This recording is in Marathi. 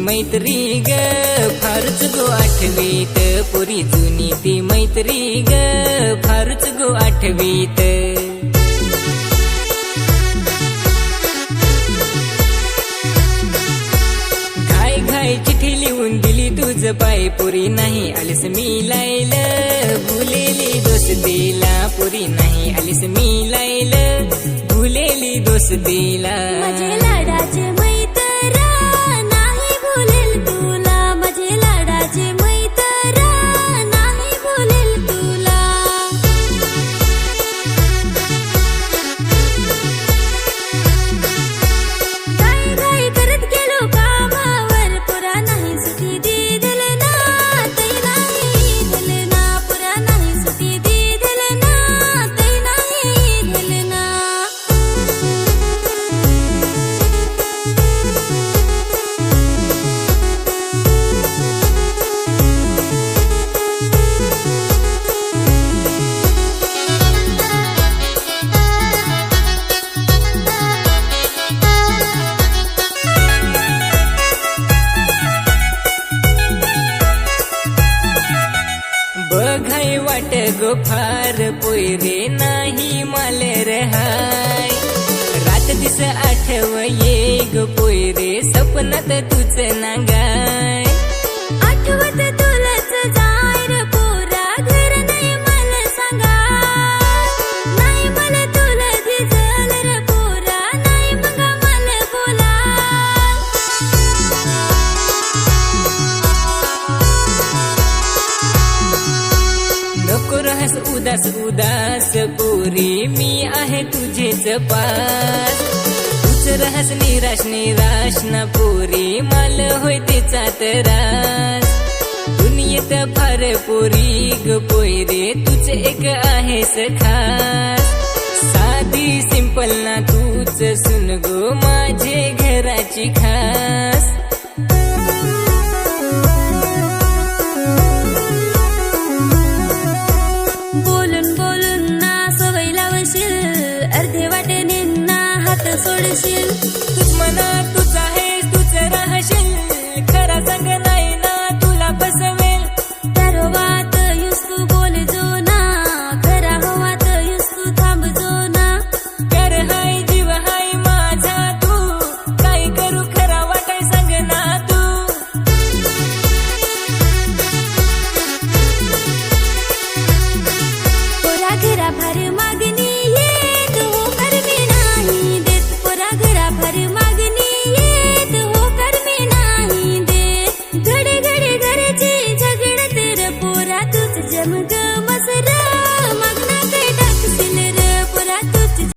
मैत्री ग फारच गो आठवीत पुरी जुनी ती मैत्री ग फारच गो आठवीत घाई घाई चिठी लिहून दिली तुझ पाय पुरी नाही आलीस मी लायल भुलेली दोष दिला पुरी नाही आलीस मी लायल भुलेली दोष दिला माझे लाडाचे मैत्रा नाही भुलेल तुला माझे लाडाचे मैत्रा नाही भुलेल तुला घाई घाई करत गेलो कामावर पुरा नाही सुट्टी दिल ना तै नाही दिल ना पुरा नाही सुट्टी दिल ना तै नाही दिल ना बघाय वाट गो फार पोयरे नाही माले रहाय रात दिस आठव ये ग पोयरे सपनात तुझ नागाय आठवत तुलाच जाय रे पोरा घर नाही मला सांगा नाही मला तुला दिसल रे पोरा नाही मग मला बोला नको रहस उदास उदास पोरी मी आहे तुझेच पास तूच रहस निराश निराश ना पोरी माल होय तेचा त्रास दुनियेत फार पोरी ग पोयरे तूच एक आहेस खास साधी सिंपल ना तूच सुन गो माझे घराची खास बोलून बोलून ना सवय लावशील अर्धे वाटेने ना हात सोडशील तूच मना तूच आहेस तूच राहशील